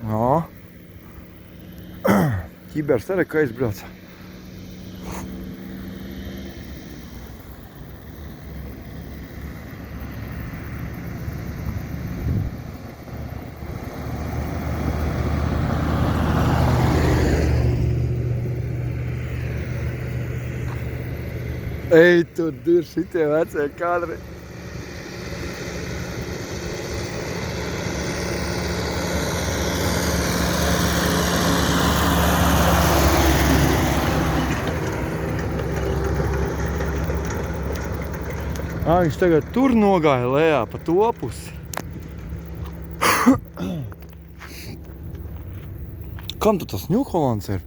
No. Ķibers arī, ka aizbrauc. Ej, tur ir šitie vecie kadri. Viņš tagad tur nogāja lejā pa to pusi. Kam tu tas Ņūholands ir?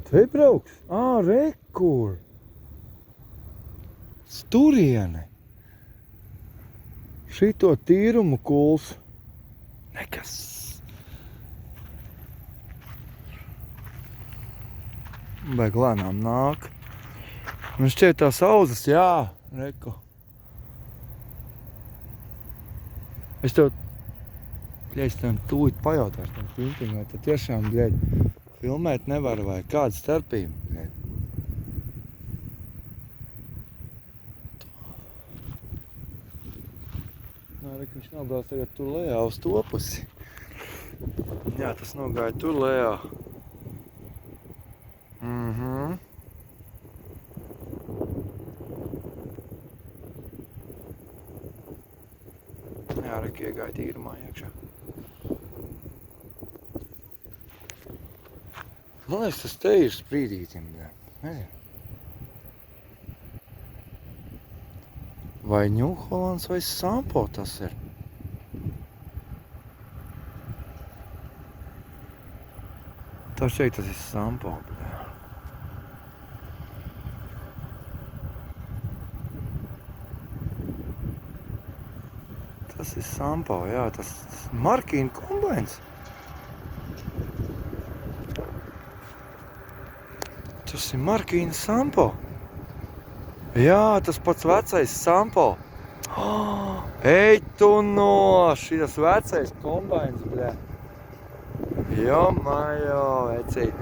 Te brauks? Rekur! Sturieni! Šito tīrumu kuls. Nekas. Baig lēnām nāk. Un šķiet tās auzas, jā, reku. Es tev, es tev tūlīt pajautāšu tam pintiņu, vai tad tiešām, filmēt nevar vai kāda starpība, Nā, reku, viņš nobrauc tagad tur lejā uz to pusi. Jā, tas nogāja tur lejā. Jā, reku iegāja tīrumā iekšā. Man liekas, tas te ir sprīdītim, nezinu. Vai Ņūholands vai Sampo tas ir? Tā šeit tas ir Sampo, Tas ir Sampo, jā, tas Markīna kombains. Tas ir Markīna Sampo. Jā, tas pats vecais Sampo. Ej tu no! Šitas vecais kombains, Jo-majo, vecīt.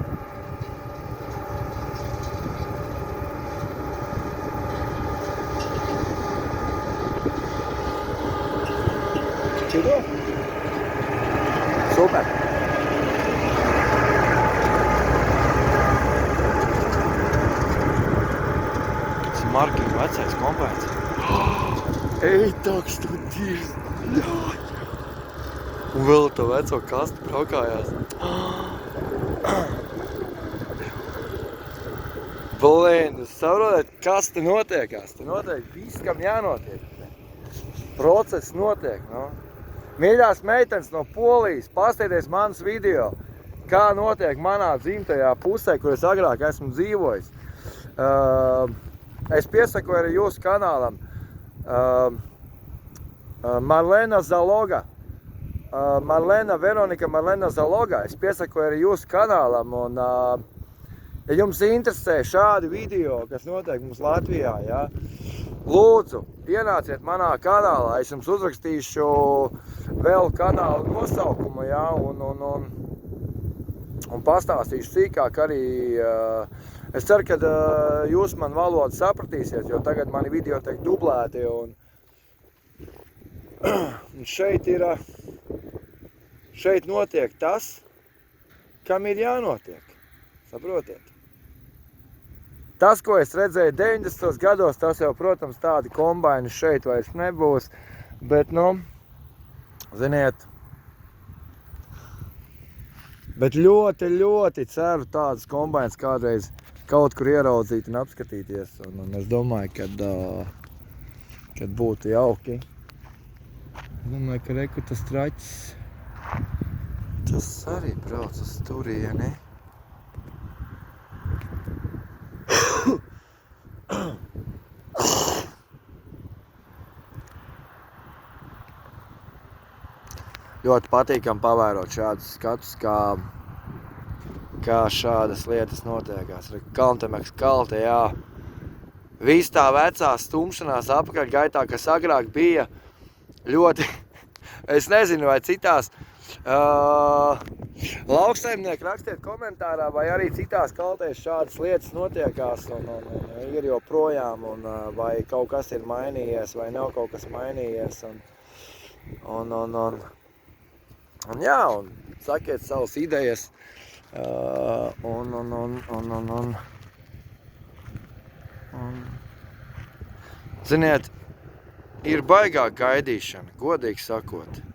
Čido? Super! Tas ir Markīna vecais kombains. Ej, tāks tu dirz! Un vēl to veco kastu braukājās. Jūs saprotat, kas te notiekās? Te notiek viss, kam jānotiek. Process notiek, Mīļās meitenes no Polijas, paskatieties manas video, kā notiek manā dzimtajā pusē, kur es agrāk esmu dzīvojis. Es piesakoju arī jūsu kanālam. Marlena Zaloga. Marlena Zaloga. Es piesakoju arī jūsu kanālam. Un, ja jums interesē šādi video, kas notiek mums Latvijā, lūdzu, ienāciet manā kanālā. Es jums uzrakstīšu vēl kanāla nosaukumu, un pastāstīšu sīkāk arī. Es ceru, ka jūs man valodu sapratīsiet, jo tagad mani video tiek dublēti. Un šeit notiek tas, kam ir jānotiek. Saprotiet? Tas, ko es redzēju 90. gados, tas jau, protams, tādi kombaini šeit vairs nebūs. Bet, ziniet, bet ļoti, ļoti ceru tādus kombainus kādreiz kaut kur ieraudzīt un apskatīties. Un es domāju, kad būtu jauki. Es domāju, ka reku tas traķis, tas arī brauc uz turieni. Ļoti patīkami pavērot šādus skatus, kā šādas lietas notiekās. Kalntemeks kalte, jā. Viss tā vecā stumšanās apakaļgaitā, kas agrāk bija ļoti, Es nezinu, vai citās lauksaimnieki rakstiet komentārā, vai arī citās kaltēs šādas lietas notiekās un ir joprojām, un vai kaut kas ir mainījies, vai nav kaut kas mainījies. Un jā, un sakiet savas idejas. Ziniet, ir baigā gaidīšana, godīgi sakot.